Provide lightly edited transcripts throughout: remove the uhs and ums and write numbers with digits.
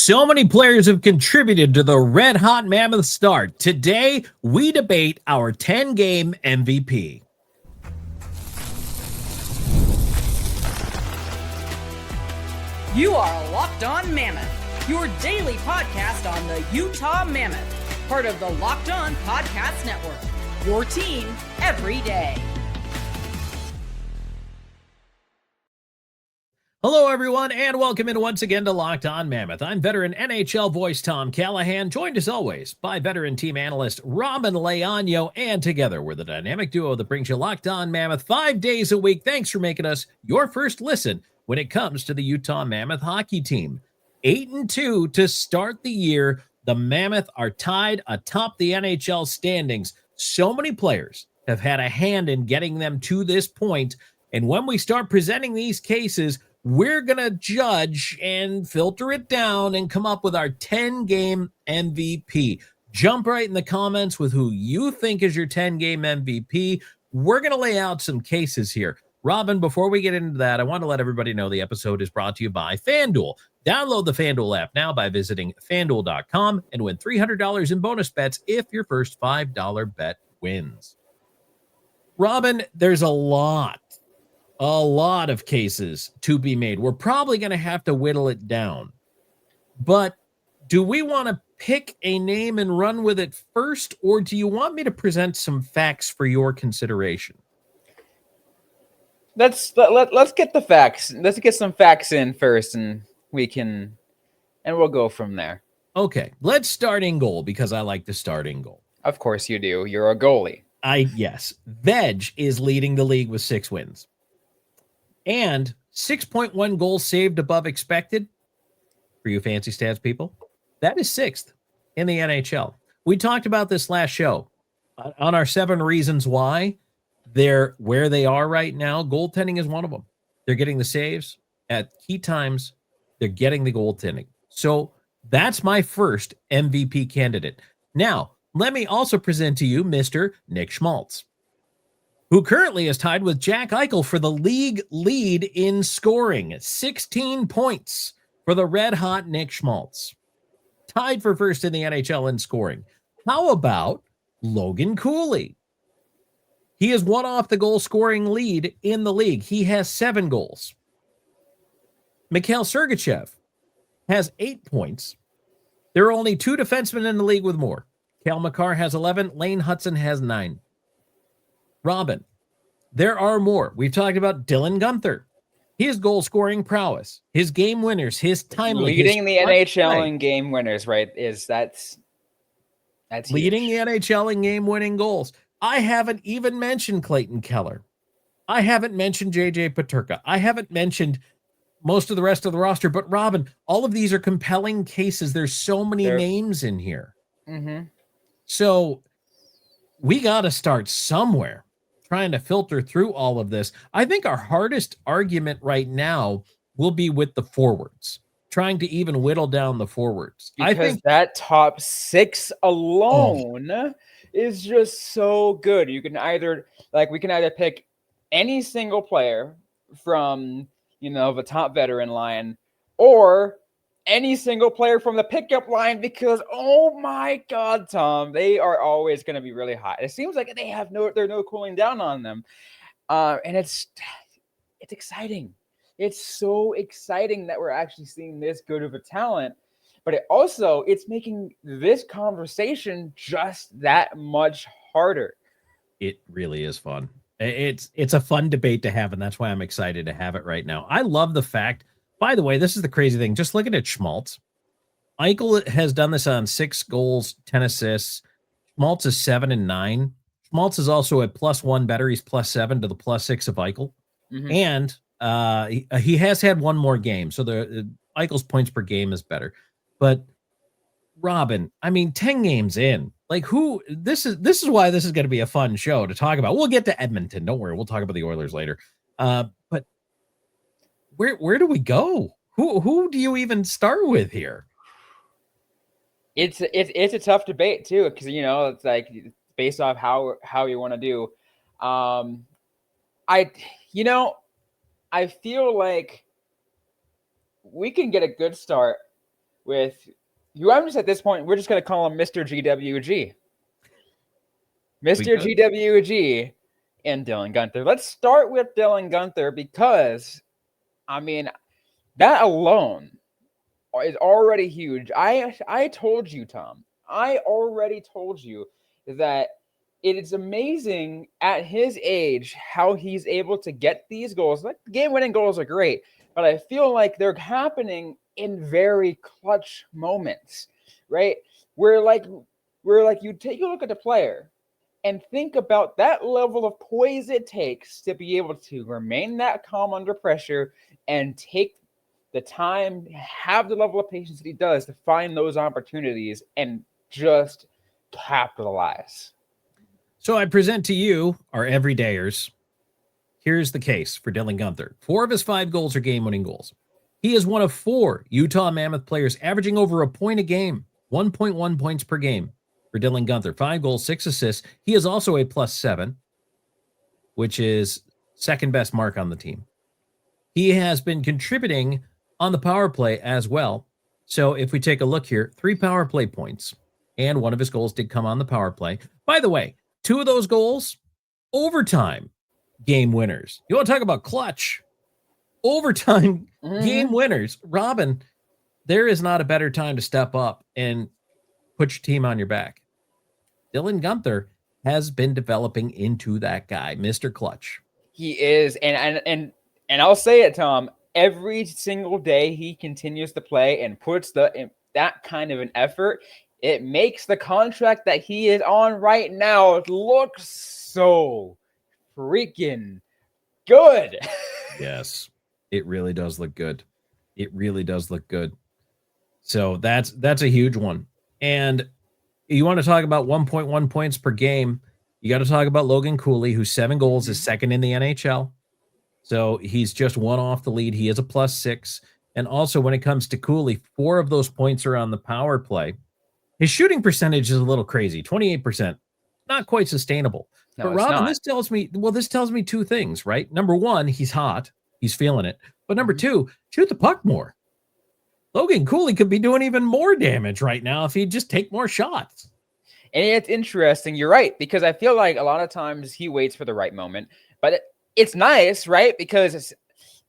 So many players have contributed to the Red Hot Mammoth start. Today, we debate our 10-game MVP. You are Locked On Mammoth, your daily podcast on the Utah Mammoth, part of the Locked On Podcast Network, your team every day. Hello, everyone, and welcome in once again to Locked On Mammoth. I'm veteran NHL voice Tom Callahan, joined as always by veteran team analyst Robyn Leaño, and together we're the dynamic duo that brings you Locked On Mammoth 5 days a week. Thanks for making us your first listen when it comes to the Utah Mammoth hockey team. 8-2 to start the year. The Mammoth are tied atop the NHL standings. So many players have had a hand in getting them to this point, and when we start presenting these cases, we're going to judge and filter it down and come up with our 10-game MVP. Jump right in the comments with who you think is your 10-game MVP. We're going to lay out some cases here. Robyn, before we get into that, I want to let everybody know the episode is brought to you by FanDuel. Download the FanDuel app now by visiting FanDuel.com and win $300 in bonus bets if your first $5 bet wins. Robyn, there's a lot of cases to be made. We're probably going to have to whittle it down. But do we want to pick a name and run with it first, or do you want me to present some facts for your consideration? Let's get the facts. Let's get some facts in first, and we'll go from there. Okay, let's start in goal because I like to start in goal. Of course you do. You're a goalie. Yes. Veg is leading the league with 6 wins. And 6.1 goals saved above expected. For you fancy stats people, that is 6th in the NHL. We talked about this last show on our 7 reasons why they're where they are right now. Goaltending is one of them. They're getting the saves at key times. They're getting the goaltending. So that's my first MVP candidate. Now, let me also present to you Mr. Nick Schmaltz, who currently is tied with Jack Eichel for the league lead in scoring. 16 points for the red-hot Nick Schmaltz. Tied for first in the NHL in scoring. How about Logan Cooley? He is one off the goal-scoring lead in the league. He has 7 goals. Mikhail Sergachev has 8 points. There are only 2 defensemen in the league with more. Cale Makar has 11. Lane Hudson has 9. Robyn, there are more. We've talked about Dylan Gunther, his goal-scoring prowess, his game winners, his timely, leading the NHL in game winners, right? That's leading huge. the NHL in game-winning goals. I haven't even mentioned Clayton Keller. I haven't mentioned JJ Peterka. I haven't mentioned most of the rest of the roster. But Robyn, all of these are compelling cases. There's so many names in here. Mm-hmm. So we got to start somewhere trying to filter through all of this. I think our hardest argument right now will be with the forwards, trying to even whittle down the forwards. Because I think that top 6 alone is just so good. You can we can either pick any single player from, the top veteran line, or any single player from the pickup line, because oh my God, Tom, they are always going to be really hot. It seems like there's no cooling down on them. And it's exciting. It's so exciting that we're actually seeing this good of a talent, but it's making this conversation just that much harder. It really is fun. It's a fun debate to have, and that's why I'm excited to have it right now. I love the fact, by the way, this is the crazy thing. Just looking at Schmaltz. Eichel has done this on 6 goals, 10 assists. Schmaltz is 7 and 9. Schmaltz is also a +1 better. He's +7 to the +6 of Eichel. Mm-hmm. And he has had one more game. So the Eichel's points per game is better. But Robyn, 10 games in. This is why this is going to be a fun show to talk about. We'll get to Edmonton. Don't worry. We'll talk about the Oilers later. But where do we go? Who do you even start with here? It's a tough debate too, because it's like based off how you want to do. I feel like we can get a good start with who I'm just at this point, we're just going to call him Mr. GWG. Mr. GWG and Dylan Gunther. Let's start with Dylan Gunther because, I mean, that alone is already huge. I told you, Tom. I already told you that it is amazing at his age how he's able to get these goals. Like, game-winning goals are great, but I feel like they're happening in very clutch moments, right? Where you take a look at the player and think about that level of poise it takes to be able to remain that calm under pressure and take the time, have the level of patience that he does to find those opportunities and just capitalize. So I present to you, our everydayers, here's the case for Dylan Gunther. 4 of his 5 goals are game-winning goals. He is one of 4 Utah Mammoth players averaging over a point a game, 1.1 points per game for Dylan Gunther. 5 goals, 6 assists. He is also a +7, which is second best mark on the team. He has been contributing on the power play as well. So if we take a look here, 3 power play points, and one of his goals did come on the power play. By the way, 2 of those goals, overtime game winners. You want to talk about clutch? Overtime game winners. Robyn, there is not a better time to step up and put your team on your back. Dylan Gunther has been developing into that guy, Mr. Clutch. He is, and I'll say it, Tom. Every single day he continues to play and puts that kind of an effort, it makes the contract that he is on right now look so freaking good. Yes, it really does look good. It really does look good. So that's a huge one. And you want to talk about 1.1 points per game, you got to talk about Logan Cooley, who's 7 goals, is second in the NHL. So he's just 1 off the lead. He is a +6. And also when it comes to Cooley, 4 of those points are on the power play. His shooting percentage is a little crazy, 28%. Not quite sustainable. No, but Robyn, this tells me 2 things, right? Number 1, he's hot. He's feeling it. But number 2, shoot the puck more. Logan Cooley could be doing even more damage right now if he'd just take more shots. And it's interesting. You're right, because I feel like a lot of times he waits for the right moment. But it's nice, right? Because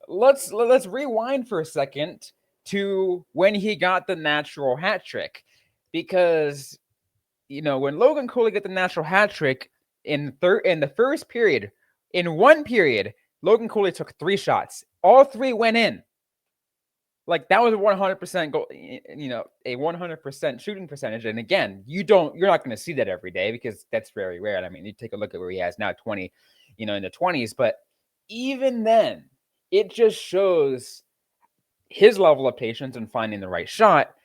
let's rewind for a second to when he got the natural hat trick. Because, when Logan Cooley got the natural hat trick in the first period, in one period, Logan Cooley took 3 shots. All 3 went in. Like, that was a 100% goal, a 100% shooting percentage. And again, you're not going to see that every day because that's very rare. I mean, you take a look at where he has now 20, in the 20s. But even then, it just shows his level of patience in finding the right shot.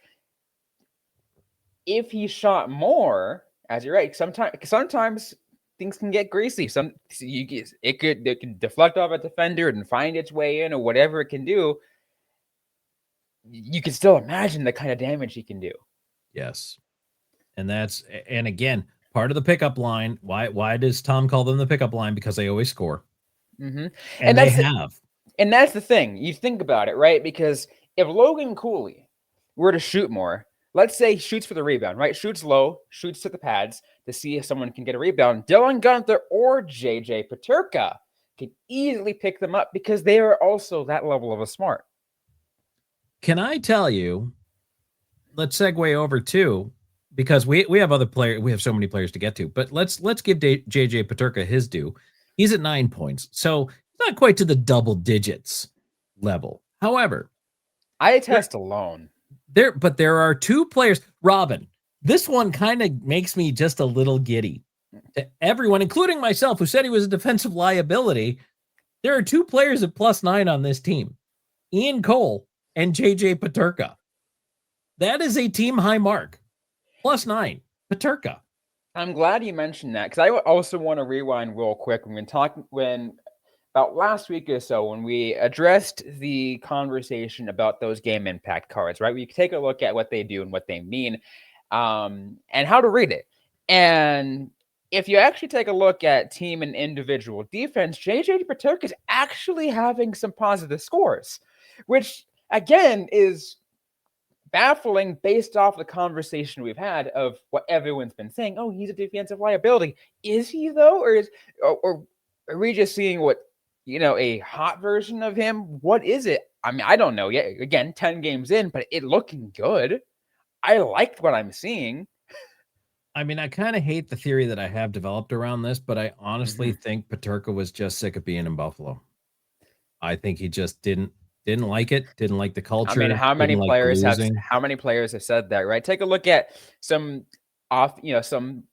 If he shot more, as you're right, sometimes things can get greasy. It could deflect off a defender and find its way in, or whatever it can do. You can still imagine the kind of damage he can do. Yes. And again, part of the pickup line. Why does Tom call them the pickup line? Because they always score. Mm-hmm. And they have. And that's the thing. You think about it, right? Because if Logan Cooley were to shoot more, let's say he shoots for the rebound, right? Shoots low, shoots to the pads to see if someone can get a rebound. Dylan Gunther or JJ Peterka can easily pick them up because they are also that level of a smart. Can I tell you, let's segue over to, because we have other players, we have so many players to get to, but let's give JJ Peterka his due. He's at 9 points. So not quite to the double digits level. However, I attest alone. But there are 2 players. Robyn, this one kind of makes me just a little giddy. To everyone, including myself, who said he was a defensive liability, there are 2 players at +9 on this team. Ian Cole and JJ Peterka. That is a team high mark. +9. Peterka. I'm glad you mentioned that, because I also want to rewind real quick. About last week or so, when we addressed the conversation about those game impact cards, right? We take a look at what they do and what they mean, and how to read it. And if you actually take a look at team and individual defense, JJ Peterka is actually having some positive scores, which again is baffling based off the conversation we've had of what everyone's been saying. Oh, he's a defensive liability. Is he though? Or are we just seeing what, a hot version of him? What is it? I mean, I don't know yet. Again, 10 games in, but it looking good. I liked what I'm seeing. I mean, I kind of hate the theory that I have developed around this, but I honestly think Peterka was just sick of being in Buffalo. I think he just didn't like it, didn't like the culture. I mean, how many players have said that, right? Take a look at some some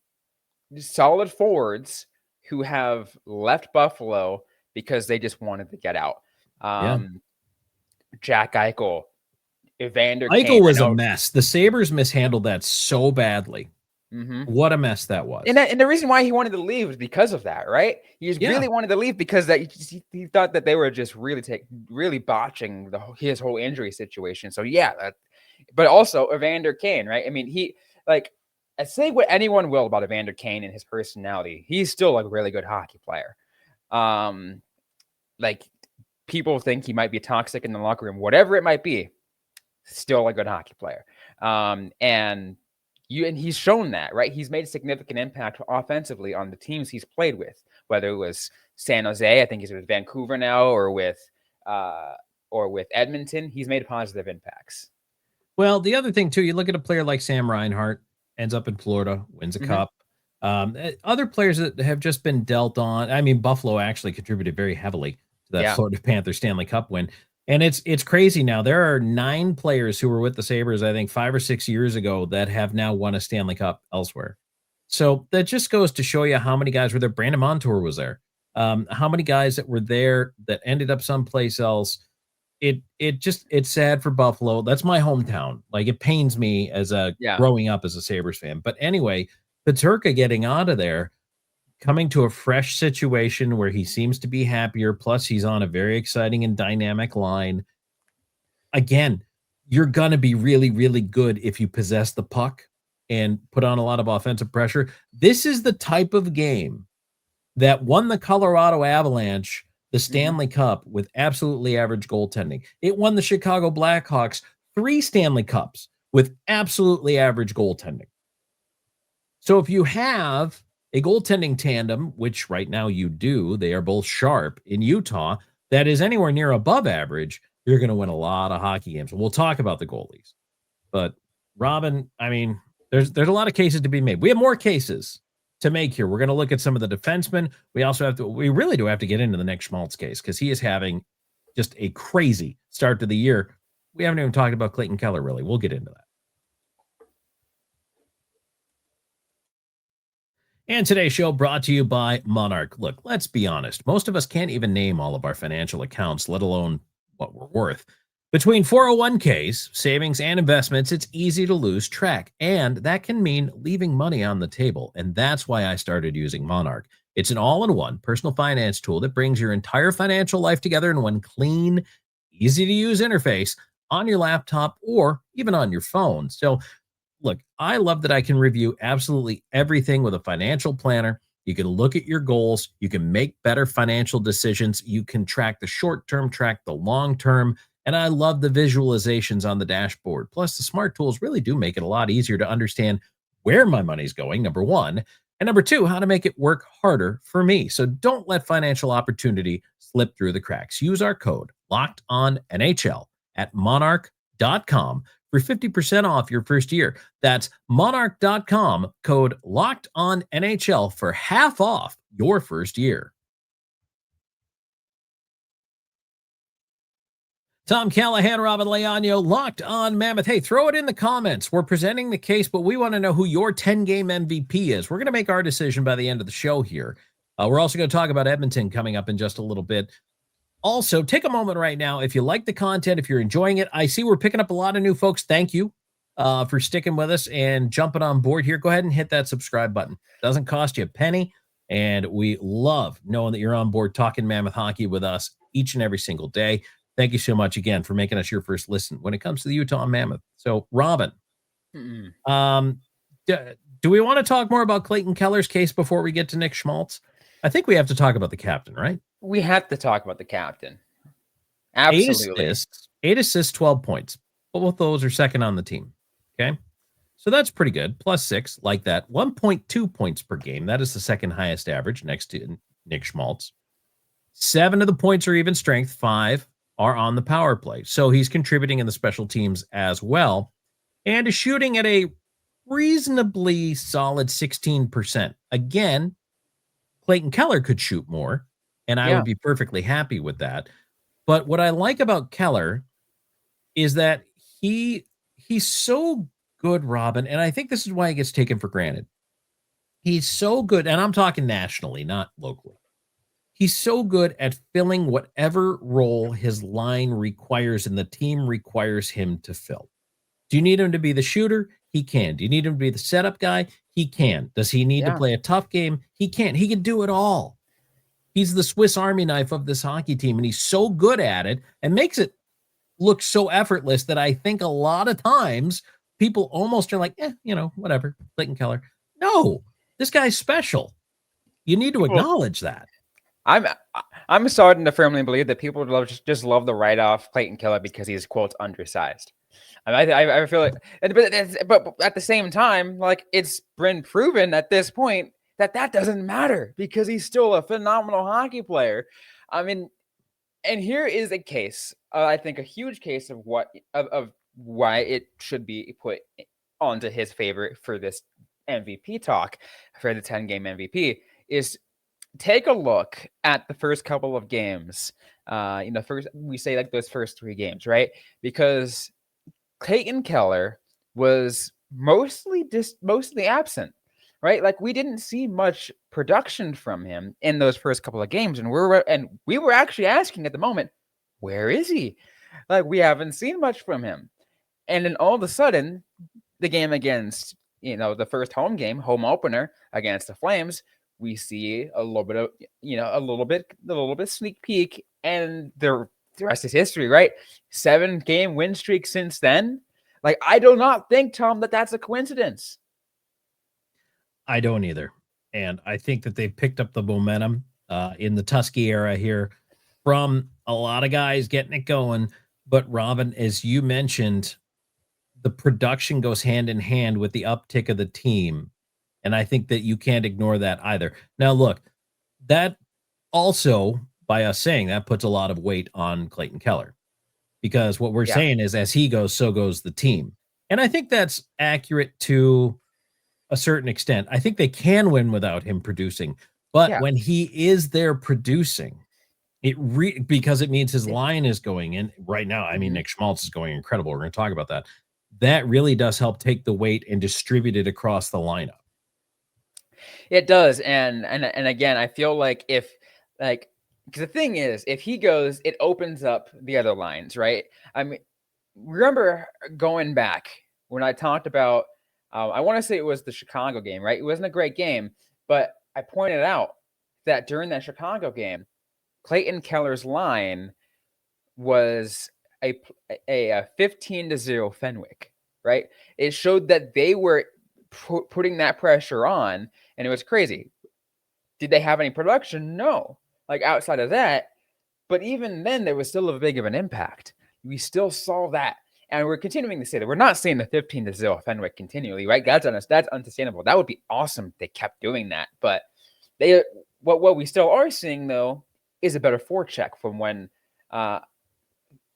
solid forwards who have left Buffalo because they just wanted to get out. Jack Eichel, Evander Kane. Eichel was a mess. The Sabres mishandled that so badly. What a mess that was. And the reason why he wanted to leave was because of that, right? He just really wanted to leave because he thought that they were just really botching his whole injury situation. So but also Evander Kane, right? I mean, I say what anyone will about Evander Kane and his personality. He's still a really good hockey player. People think he might be toxic in the locker room, whatever it might be, still a good hockey player. And he's shown that, right? He's made a significant impact offensively on the teams he's played with, whether it was San Jose, I think he's with Vancouver now, or with Edmonton. He's made positive impacts. Well, the other thing too, you look at a player like Sam Reinhart, ends up in Florida, wins a cup. Other players that have just been dealt on. I mean, Buffalo actually contributed very heavily to that Florida Panthers Stanley Cup win. And it's crazy now. There are 9 players who were with the Sabres, I think 5 or 6 years ago, that have now won a Stanley Cup elsewhere. So that just goes to show you how many guys were there. Brandon Montour was there. How many guys that were there that ended up someplace else. It's sad for Buffalo. That's my hometown. It pains me as growing up as a Sabres fan. But anyway, Peterka getting out of there, coming to a fresh situation where he seems to be happier. Plus, he's on a very exciting and dynamic line. Again, you're going to be really, really good if you possess the puck and put on a lot of offensive pressure. This is the type of game that won the Colorado Avalanche the Stanley Cup with absolutely average goaltending. It won the Chicago Blackhawks 3 Stanley Cups with absolutely average goaltending. So if you have a goaltending tandem, which right now you do, they are both sharp in Utah, that is anywhere near above average, you're going to win a lot of hockey games. We'll talk about the goalies. But Robyn, I mean, there's a lot of cases to be made. We have more cases to make here. We're going to look at some of the defensemen. We really do have to get into the Nick Schmaltz case because he is having just a crazy start to the year. We haven't even talked about Clayton Keller, really. We'll get into that. And today's show brought to you by Monarch. Look, let's be honest. Most of us can't even name all of our financial accounts, let alone what we're worth. Between 401ks, savings, and investments, it's easy to lose track. And that can mean leaving money on the table. And that's why I started using Monarch. It's an all-in-one personal finance tool that brings your entire financial life together in one clean, easy-to-use interface on your laptop or even on your phone. So, look, I love that I can review absolutely everything with a financial planner. You can look at your goals. You can make better financial decisions. You can track the short-term, track the long-term. And I love the visualizations on the dashboard. Plus, the smart tools really do make it a lot easier to understand where my money's going, number one. And number two, how to make it work harder for me. So don't let financial opportunity slip through the cracks. Use our code LOCKEDONNHL at monarch.com for 50% off your first year. That's monarch.com, code LOCKEDONNHL for half off your first year. Tom Callahan, Robyn Leaño, Locked on Mammoth. Hey, throw it in the comments. We're presenting the case, but we want to know who your 10-game MVP is. We're going to make our decision by the end of the show here. We're also going to talk about Edmonton coming up in just a little bit. Also, take a moment right now. If you like the content, if you're enjoying it, I see we're picking up a lot of new folks. Thank you for sticking with us and jumping on board here. Go ahead and hit that subscribe button. Doesn't cost you a penny, and we love knowing that you're on board talking Mammoth hockey with us each and every single day. Thank you so much again for making us your first listen when it comes to the Utah Mammoth. So, Robyn, do we want to talk more about Clayton Keller's case before we get to Nick Schmaltz? I think we have to talk about the captain, right? We have to talk about the captain. Absolutely. 8 assists, 12 points. Both those are second on the team. Okay. So that's pretty good. +6, like that. 1.2 points per game. That is the second highest average next to Nick Schmaltz. 7 of the points are even strength. 5 are on the power play. So he's contributing in the special teams as well. And is shooting at a reasonably solid 16%. Again, Clayton Keller could shoot more, and I would be perfectly happy with that. But what I like about Keller is that he's so good, Robyn, and I think this is why he gets taken for granted. He's so good, and I'm talking nationally, not locally. He's so good at filling whatever role his line requires and the team requires him to fill. Do you need him to be the shooter? He can. Do you need him to be the setup guy? He can. Does he need to play a tough game? He can. He can do it all. He's the Swiss Army knife of this hockey team, and he's so good at it and makes it look so effortless that I think a lot of times people almost are like, whatever, Clayton Keller. No, this guy's special. You need to acknowledge that. I'm starting to firmly believe that people just love the write-off Clayton Keller because he's, quote, undersized. I feel like, but at the same time, like, it's been proven at this point that doesn't matter because he's still a phenomenal hockey player. I mean, and here is a case, I think a huge case of why it should be put onto his favor for this MVP talk, for the 10-game MVP, is take a look at the first couple of games. First we say like those first 3 games, right? Because Clayton Keller was mostly absent, right? Like, we didn't see much production from him in those first couple of games, and we were actually asking at the moment, where is he? Like, we haven't seen much from him. And then all of a sudden, the game against, the first home opener against the Flames, we see a little bit of, a little bit sneak peek, and the rest is history, right? 7-game win streak since then. Like, I do not think, Tom, that's a coincidence. I don't either. And I think that they've picked up the momentum in the Tusky era here from a lot of guys getting it going. But Robyn, as you mentioned, the production goes hand in hand with the uptick of the team. And I think that you can't ignore that either. Now, look, that also, by us saying that, puts a lot of weight on Clayton Keller, because what we're saying is, as he goes, so goes the team. And I think that's accurate to a certain extent. I think they can win without him producing, but when he is there producing, because it means his line is going in right now. I mean, Nick Schmaltz is going incredible. We're going to talk about that. That really does help take the weight and distribute it across the lineup. It does. And again, I feel like because the thing is, if he goes, it opens up the other lines, right? I mean, remember going back when I talked about, I want to say it was the Chicago game, right? It wasn't a great game, but I pointed out that during that Chicago game, Clayton Keller's line was a 15-0 Fenwick, right? It showed that they were putting that pressure on, and it was crazy. Did they have any production? No. Like, outside of that, but even then, there was still a big of an impact. We still saw that, and we're continuing to say that. We're not saying the 15-0 Fenwick continually, right? That's unsustainable. That would be awesome if they kept doing that, but what we still are seeing, though, is a better forecheck from when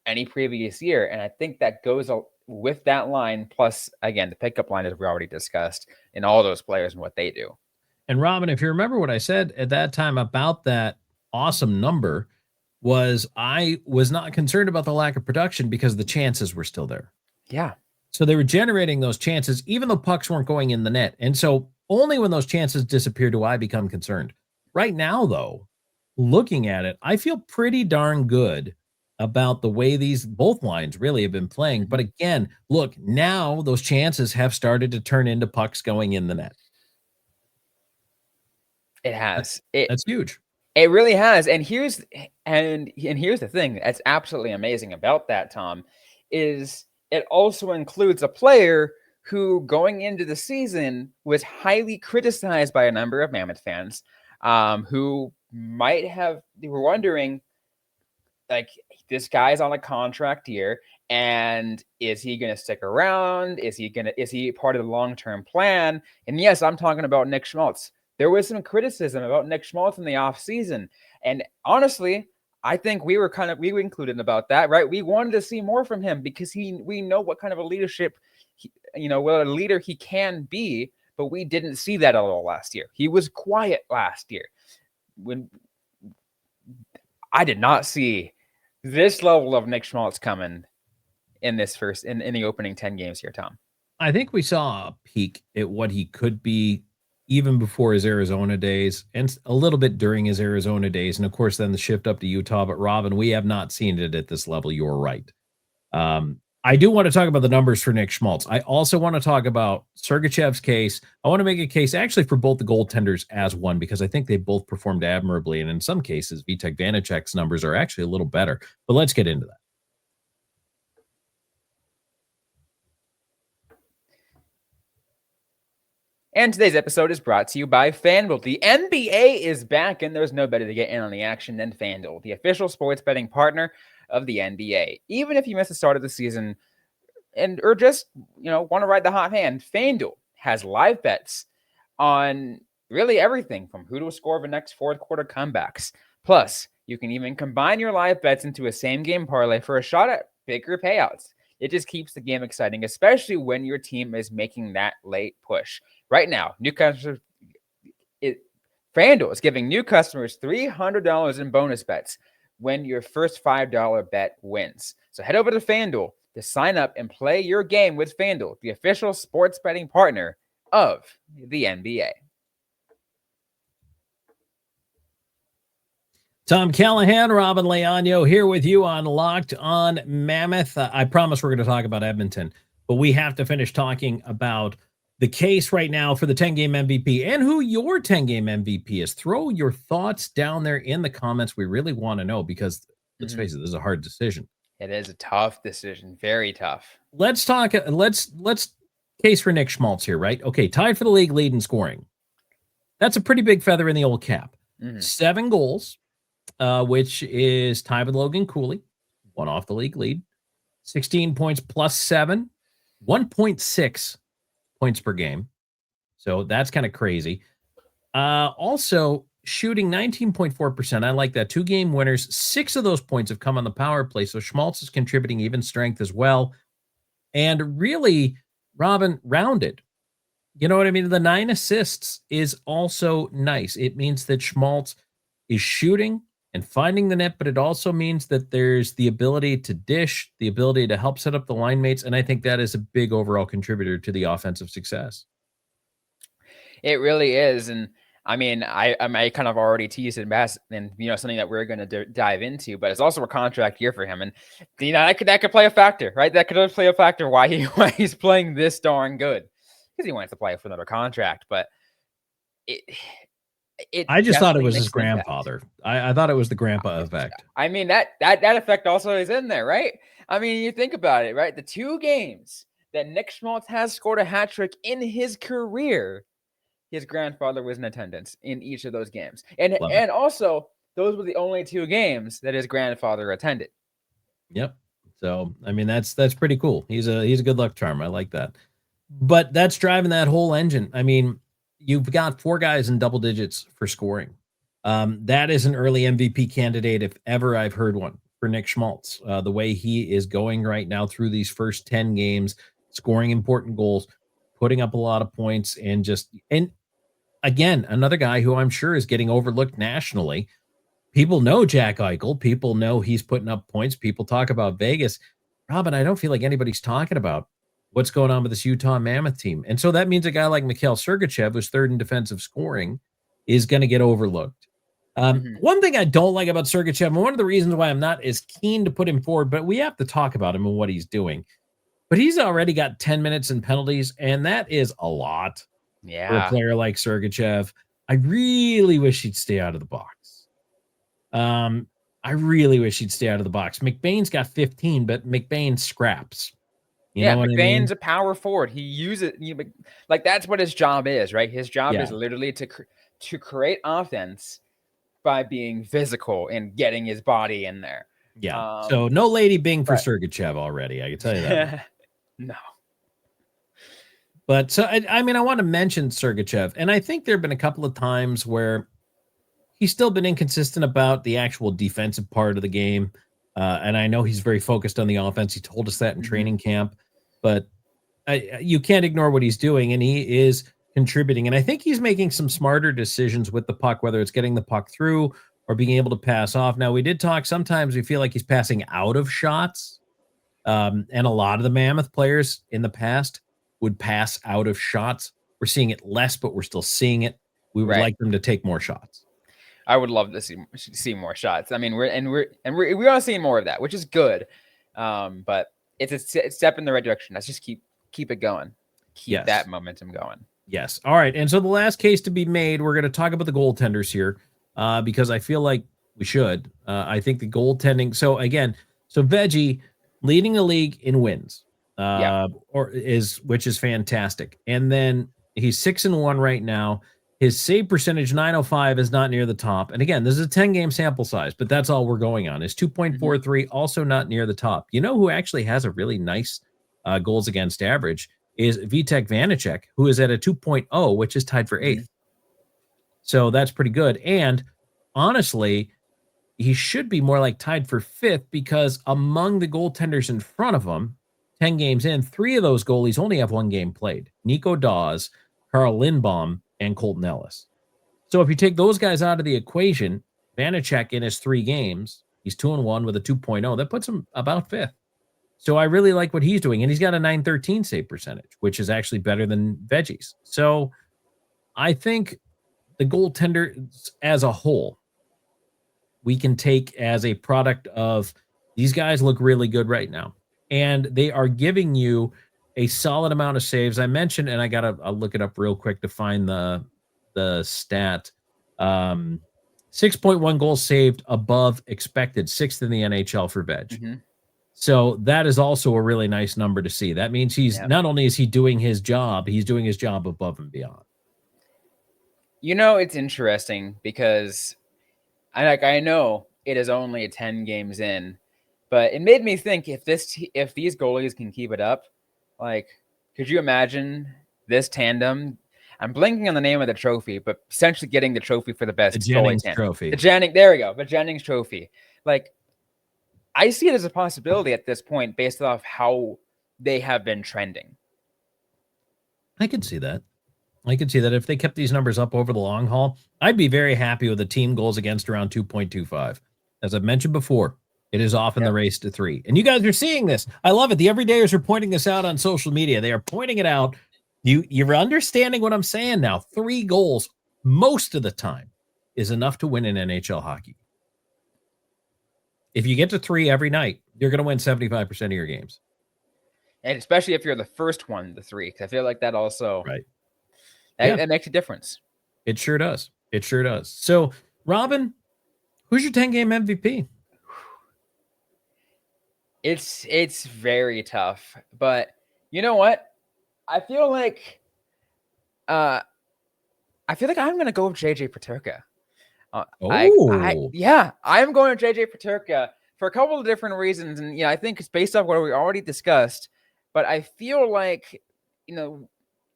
any previous year, and I think that goes with that line, plus, again, the pickup line, as we already discussed, and all those players and what they do. And Robyn, if you remember what I said at that time about that awesome number, I was not concerned about the lack of production because the chances were still there. Yeah. So they were generating those chances, even though pucks weren't going in the net. And so only when those chances disappear do I become concerned. Right now, though, looking at it, I feel pretty darn good about the way both lines really have been playing. But again, look, now those chances have started to turn into pucks going in the net. It has. That's huge. It really has. And here's the thing that's absolutely amazing about that, Tom, is it also includes a player who, going into the season, was highly criticized by a number of Mammoth fans, who they were wondering, like, this guy's on a contract year, and is he going to stick around? Is he part of the long-term plan? And yes, I'm talking about Nick Schmaltz. There was some criticism about Nick Schmaltz in the offseason. And honestly, I think we were included about that, right? We wanted to see more from him because we know what kind of a leadership, what a leader he can be, but we didn't see that at all last year. He was quiet last year. When I did not see this level of Nick Schmaltz coming in the opening 10 games here, Tom. I think we saw a peak at what he could be even before his Arizona days and a little bit during his Arizona days. And of course, then the shift up to Utah. But Robyn, we have not seen it at this level. You're right. I do want to talk about the numbers for Nick Schmaltz. I also want to talk about Sergachev's case. I want to make a case actually for both the goaltenders as one, because I think they both performed admirably. And in some cases, Vejmelka and Vanecek's numbers are actually a little better. But let's get into that. And today's episode is brought to you by FanDuel. The NBA is back, and there's no better to get in on the action than FanDuel, the official sports betting partner of the NBA. Even if you miss the start of the season or just want to ride the hot hand, FanDuel has live bets on really everything from who to score the next fourth quarter comebacks. Plus, you can even combine your live bets into a same-game parlay for a shot at bigger payouts. It just keeps the game exciting, especially when your team is making that late push. Right now, FanDuel is giving new customers $300 in bonus bets when your first $5 bet wins. So head over to FanDuel to sign up and play your game with FanDuel, the official sports betting partner of the NBA. Tom Callahan, Robyn Leaño here with you on Locked on Mammoth. I promise we're going to talk about Edmonton, but we have to finish talking about the case right now for the 10-game MVP and who your 10-game MVP is. Throw your thoughts down there in the comments. We really want to know because, let's face it, this is a hard decision. It is a tough decision. Very tough. Let's talk. Let's case for Nick Schmaltz here, right? Okay, tied for the league lead in scoring. That's a pretty big feather in the old cap. 7 goals, which is tied with Logan Cooley, one off the league lead. 16 points plus 7, 1.6 points per game. So that's kind of crazy. Also shooting 19.4%. I like that. 2 game winners. 6 of those points have come on the power play. So Schmaltz is contributing even strength as well. And really, Robyn, rounded. You know what I mean? The 9 assists is also nice. It means that Schmaltz is shooting and finding the net, but it also means that there's the ability to dish, the ability to help set up the line mates, and I think that is a big overall contributor to the offensive success. It really is, and I mean, I kind of already teased it, and something that we're going to dive into, but it's also a contract year for him, and that could play a factor, right? That could play a factor why he's playing this darn good, because he wants to play for another contract, but I just thought it was his grandfather. I thought it was the grandpa effect. I mean, that effect also is in there, right? I mean, you think about it, right? The 2 games that Nick Schmaltz has scored a hat trick in his career, his grandfather was in attendance in each of those games. And also, those were the only 2 games that his grandfather attended. Yep. So, I mean, that's pretty cool. He's a good luck charm. I like that. But that's driving that whole engine. I mean, you've got 4 guys in double digits for scoring. That is an early MVP candidate, if ever I've heard one, for Nick Schmaltz. The way he is going right now through these first 10 games, scoring important goals, putting up a lot of points, and again, another guy who I'm sure is getting overlooked nationally. People know Jack Eichel. People know he's putting up points. People talk about Vegas. Robyn, I don't feel like anybody's talking about what's going on with this Utah Mammoth team. And so that means a guy like Mikhail Sergachev, who's 3rd in defensive scoring, is going to get overlooked. One thing I don't like about Sergachev, and one of the reasons why I'm not as keen to put him forward, but we have to talk about him and what he's doing. But he's already got 10 minutes in penalties, and that is a lot for a player like Sergachev. I really wish he'd stay out of the box. McBain's got 15, but McBain scraps. You know what McBain's I mean? a power forward. He uses like that's what his job is, right? His job is literally to create offense by being physical and getting his body in there. Yeah. So no Lady Bing for but- Sergachev already. I can tell you that. No. But so, I mean, I want to mention Sergachev, and I think there have been a couple of times where he's still been inconsistent about the actual defensive part of the game. And I know he's very focused on the offense. He told us that in training camp, but you can't ignore what he's doing, and he is contributing. And I think he's making some smarter decisions with the puck, whether it's getting the puck through or being able to pass off. Now, we did talk, sometimes we feel like he's passing out of shots. And a lot of the Mammoth players in the past would pass out of shots. We're seeing it less, but we're still seeing it. We would like them to take more shots. I would love to see more shots. I mean, we are seeing more of that, which is good. But it's a step in the right direction. Let's just keep it going. Keep that momentum going. Yes. All right. And so the last case to be made, we're going to talk about the goaltenders here, because I feel like we should. I think the goaltending. So again, Veggie leading the league in wins, which is fantastic. And then he's 6-1 right now. His save percentage, 905, is not near the top. And again, this is a 10-game sample size, but that's all we're going on. His 2.43, also not near the top. You know who actually has a really nice goals against average is Vejmelka Vanecek, who is at a 2.0, which is tied for 8th. So that's pretty good. And honestly, he should be more like tied for 5th, because among the goaltenders in front of him, 10 games in, 3 of those goalies only have 1 game played. Nico Dawes, Carl Lindbaum, and Colton Ellis. So if you take those guys out of the equation, Vanecek in his 3 games, he's 2-1 with a 2.0. That puts him about 5th. So I really like what he's doing. And he's got a 913 save percentage, which is actually better than Veggie's. So I think the goaltenders as a whole, we can take as a product of these guys look really good right now. And they are giving you a solid amount of saves. I mentioned, and I'll look it up real quick to find the stat. 6.1 goals saved above expected, 6th in the NHL for Veg. So that is also a really nice number to see. That means he's not only is he doing his job, he's doing his job above and beyond. You know, it's interesting because I know it is only 10 games in, but it made me think if these goalies can keep it up, like, could you imagine this tandem? I'm blanking on the name of the trophy, but essentially getting the trophy for the best Jennings goalie trophy. There we go. The Jennings trophy. Like, I see it as a possibility at this point based off how they have been trending. I could see that. If they kept these numbers up over the long haul, I'd be very happy with the team goals against around 2.25. As I've mentioned before, it is often the race to 3. And you guys are seeing this. I love it. The everydayers are pointing this out on social media. They are pointing it out. You're understanding what I'm saying now. 3 goals most of the time is enough to win in NHL hockey. If you get to 3 every night, you're going to win 75% of your games. And especially if you're the first one to 3, because I feel like that also that makes a difference. It sure does. So, Robyn, who's your 10-game MVP? It's very tough, but you know what? I feel like I'm gonna go with JJ Peterka. I'm going to JJ Peterka for a couple of different reasons, and I think it's based off what we already discussed. But I feel like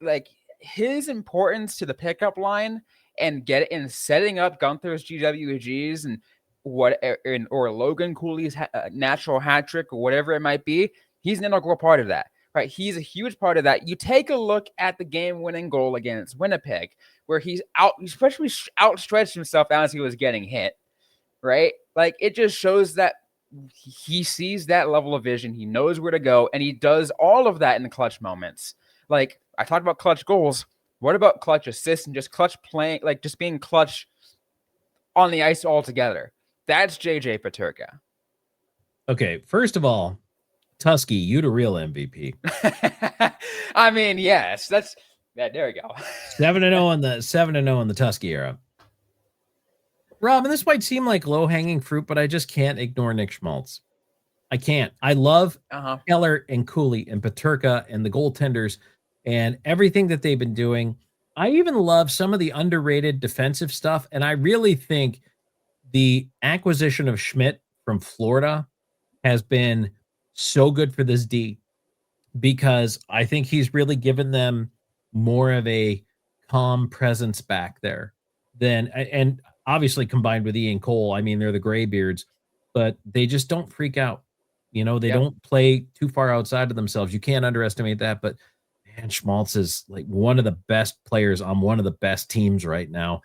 like his importance to the pickup line and setting up Gunther's GWGs and or Logan Cooley's natural hat trick or whatever it might be, he's an integral part of that. Right, he's a huge part of that. You take a look at the game-winning goal against Winnipeg, where he's especially outstretched himself as he was getting hit. Right, like it just shows that he sees that level of vision. He knows where to go, and he does all of that in the clutch moments. Like I talked about clutch goals. What about clutch assists and just clutch playing, like just being clutch on the ice altogether? That's JJ Peterka. Okay, first of all, Tusky, you the real MVP. I mean, yes, there we go. 7-0 in the Tusky era. Robyn, this might seem like low-hanging fruit, but I just can't ignore Nick Schmaltz. I can't. I love Keller and Cooley and Peterka and the goaltenders and everything that they've been doing. I even love some of the underrated defensive stuff, and I really think the acquisition of Schmidt from Florida has been so good for this D, because I think he's really given them more of a calm presence back there than, and obviously combined with Ian Cole, I mean, they're the graybeards, but they just don't freak out. You know, they Yep. don't play too far outside of themselves. You can't underestimate that. But man, Schmaltz is like one of the best players on one of the best teams right now.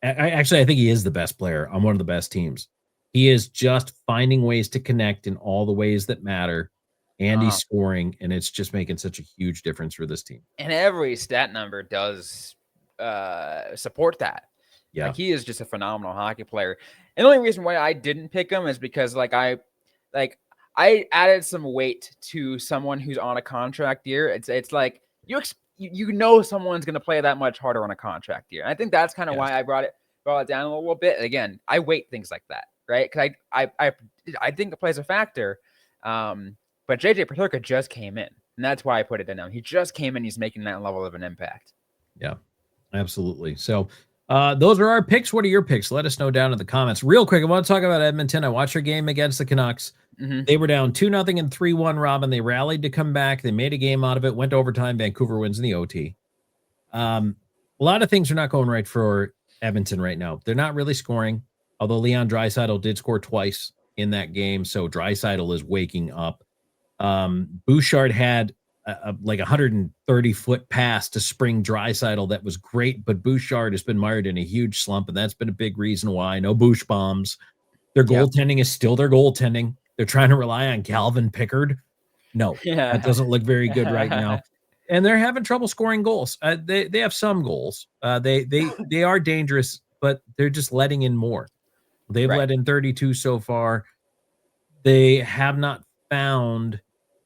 I think he is the best player on one of the best teams. He is just finding ways to connect in all the ways that matter, and he's scoring, and it's just making such a huge difference for this team. And every stat number does support that. Yeah. Like, he is just a phenomenal hockey player. And the only reason why I didn't pick him is because I added some weight to someone who's on a contract year. It's like you know someone's going to play that much harder on a contract year. And I think that's kind of why I brought it down a little bit. Again, I weight things like that, right? Because I think it plays a factor. But JJ Peterka just came in, and that's why I put it in now. He just came in. He's making that level of an impact. Yeah, absolutely. So those are our picks. What are your picks? Let us know down in the comments. Real quick, I want to talk about Edmonton. I watched their game against the Canucks. Mm-hmm. They were down 2-0 and 3-1, Robyn. They rallied to come back. They made a game out of it, went to overtime. Vancouver wins in the OT. A lot of things are not going right for Edmonton right now. They're not really scoring, although Leon Draisaitl did score twice in that game, so Draisaitl is waking up. Bouchard had like 130-foot pass to spring Draisaitl that was great, but Bouchard has been mired in a huge slump, and that's been a big reason why. No Bouch bombs. Their goaltending is still their goaltending. They're trying to rely on Calvin Pickard. No, that doesn't look very good right now. And they're having trouble scoring goals. They have some goals. They are dangerous, but they're just letting in more. They've let in 32 so far. They have not found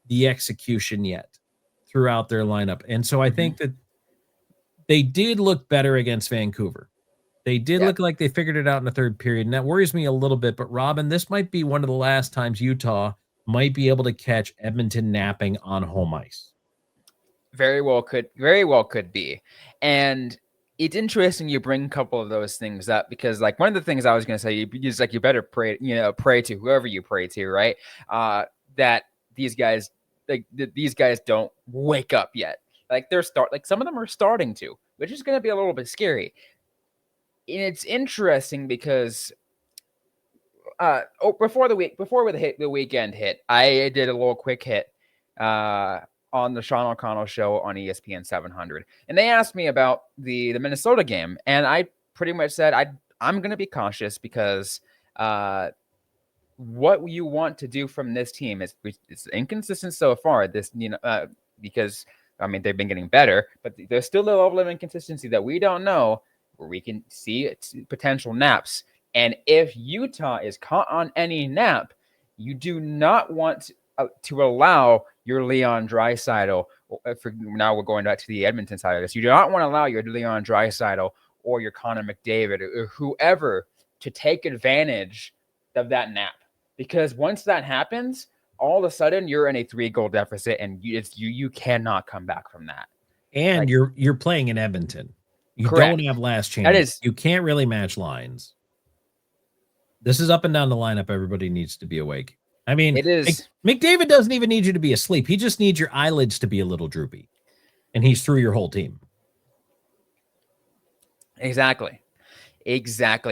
the execution yet throughout their lineup. And so I think that they did look better against Vancouver. They did look like they figured it out in the third period, and that worries me a little bit. But Robyn, this might be one of the last times Utah might be able to catch Edmonton napping on home ice. Very well could be. And it's interesting you bring a couple of those things up, because like one of the things I was going to say is like, you better pray to whoever you pray to, right? That these guys don't wake up yet. Like some of them are starting to, which is going to be a little bit scary. And it's interesting because before the weekend hit, I did a little quick hit on the Sean O'Connell show on ESPN 700, and they asked me about the Minnesota game, and I pretty much said I'm going to be cautious because what you want to do from this team is it's inconsistent so far. Because I mean they've been getting better, but there's still a level of inconsistency that we don't know, where we can see potential naps. And if Utah is caught on any nap, you do not want to allow your Leon Draisaitl. Now we're going back to the Edmonton side of this. You do not want to allow your Leon Draisaitl or your Connor McDavid or whoever to take advantage of that nap. Because once that happens, all of a sudden you're in a 3-goal deficit, and you cannot come back from that. And you're playing in Edmonton. You Correct. don't have last chance. You can't really match lines. This is up and down the lineup. Everybody needs to be awake. I mean, it is. McDavid doesn't even need you to be asleep. He just needs your eyelids to be a little droopy, and he's through your whole team. Exactly.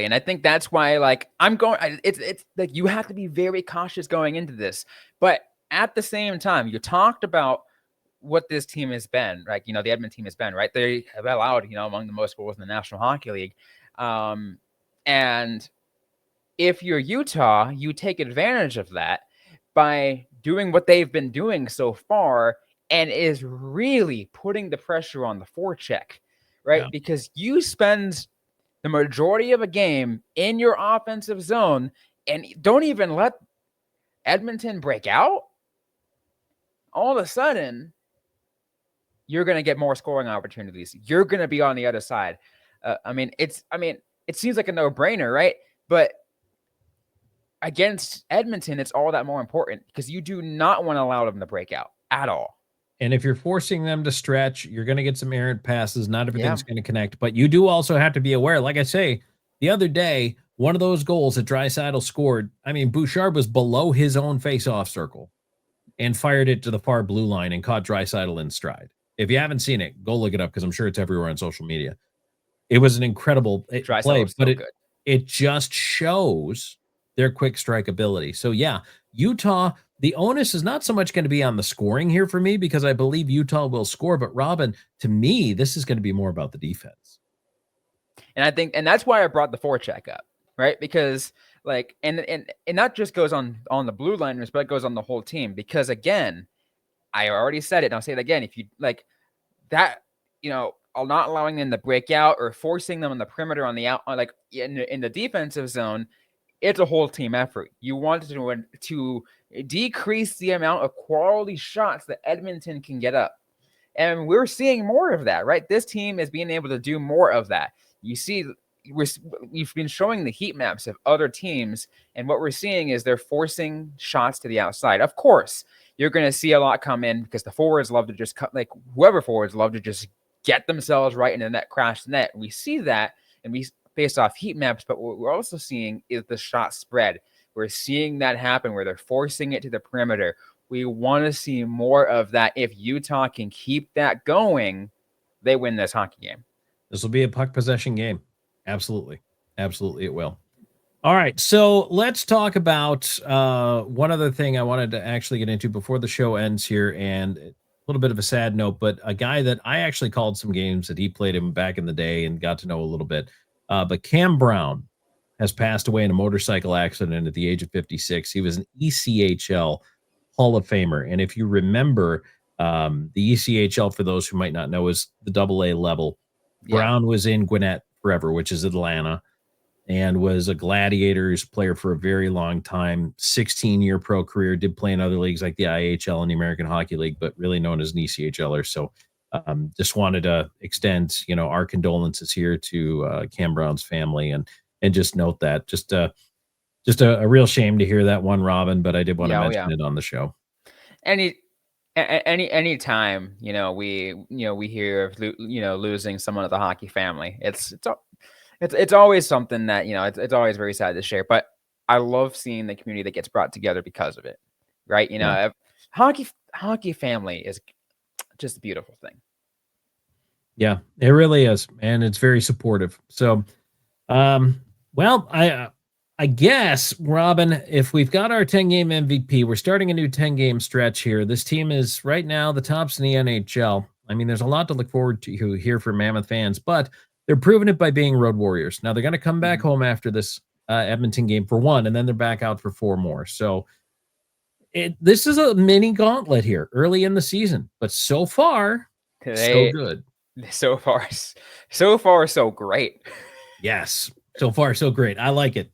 And I think that's why, like, it's like you have to be very cautious going into this. But at the same time, you talked about what this team has been, right? You know, the Edmonton team has been, right? They have allowed, among the most goals in the National Hockey League. And if you're Utah, you take advantage of that by doing what they've been doing so far, and is really putting the pressure on the forecheck, right? Yeah. Because you spend the majority of a game in your offensive zone and don't even let Edmonton break out. All of a sudden, you're going to get more scoring opportunities. You're going to be on the other side. It seems like a no-brainer, right? But against Edmonton, it's all that more important, because you do not want to allow them to break out at all. And if you're forcing them to stretch, you're going to get some errant passes. Not everything's going to connect, but you do also have to be aware. Like I say, the other day, one of those goals that Draisaitl scored, I mean, Bouchard was below his own face-off circle and fired it to the far blue line and caught Draisaitl in stride. If you haven't seen it, go look it up because I'm sure it's everywhere on social media. It was an incredible play, but it just shows their quick strike ability. So, yeah, Utah, the onus is not so much going to be on the scoring here for me because I believe Utah will score. But, Robyn, to me, this is going to be more about the defense. And I think, and that's why I brought the forecheck up, right? Because, like, and that just goes on the blue liners, but it goes on the whole team. Because, again, I already said it, and I'll say it again. If you, like, that, you know, not allowing them to break out or forcing them on the perimeter on the out, like in the defensive zone, it's a whole team effort. You want to decrease the amount of quality shots that Edmonton can get up. And we're seeing more of that, right? This team is being able to do more of that. You see, we've been showing the heat maps of other teams, and what we're seeing is they're forcing shots to the outside. Of course, you're going to see a lot come in because the forwards love to just cut, like whoever forwards love to just get themselves right into that crash net. We see that, and we based off heat maps, but what we're also seeing is the shot spread. We're seeing that happen where they're forcing it to the perimeter. We want to see more of that. If Utah can keep that going, they win this hockey game. This will be a puck possession game. Absolutely. Absolutely it will. All right, so let's talk about one other thing I wanted to actually get into before the show ends here, and a little bit of a sad note, but a guy that I actually called some games that he played him back in the day and got to know a little bit. But Cam Brown has passed away in a motorcycle accident at the age of 56. He was an ECHL Hall of Famer. And if you remember, the ECHL, for those who might not know, is the AA level. Yeah. Brown was in Gwinnett forever, which is Atlanta, and was a Gladiators player for a very long time, 16-year pro career, did play in other leagues like the IHL and the American Hockey League, but really known as an ECHLer. So just wanted to extend, our condolences here to Cam Brown's family and just note that just a real shame to hear that one, Robyn, but I did want to mention it on the show. Any time, we hear of, losing someone of the hockey family, it's always something that, it's always very sad to share, but I love seeing the community that gets brought together because of it. Right. Hockey family is just a beautiful thing. Yeah, it really is. And it's very supportive. So, I guess, Robyn, if we've got our 10-game MVP, we're starting a new 10-game stretch here. This team is right now the tops in the NHL. I mean, there's a lot to look forward to here for Mammoth fans, but they're proving it by being road warriors. Now they're going to come back home after this Edmonton game for one, and then they're back out for 4 more. So this is a mini gauntlet here early in the season, but so far, so good. So far, so great. Yes, so far, so great. I like it.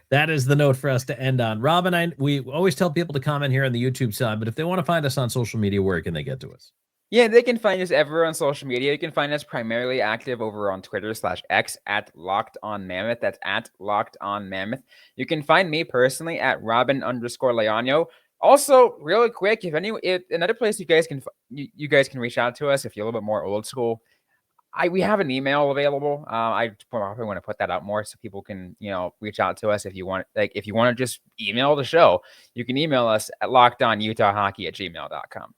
That is the note for us to end on. Robyn, we always tell people to comment here on the YouTube side, but if they want to find us on social media, where can they get to us? Yeah, they can find us everywhere on social media. You can find us primarily active over on Twitter/X at Locked On Mammoth. That's at Locked On Mammoth. You can find me personally at Robyn_Leaño. Also, really quick, if another place you guys can reach out to us if you're a little bit more old school. We have an email available. I probably want to put that out more so people can, reach out to us if you want. Like, if you want to just email the show, you can email us at lockedonutahhockey@gmail.com.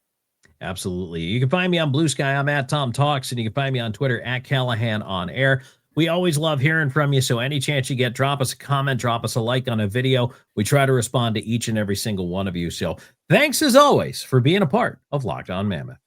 Absolutely. You can find me on Blue Sky. I'm at Tom Talks, and you can find me on Twitter at Callahan on Air. We always love hearing from you, so any chance you get, drop us a comment, drop us a like on a video. We try to respond to each and every single one of you. So thanks, as always, for being a part of Locked On Mammoth.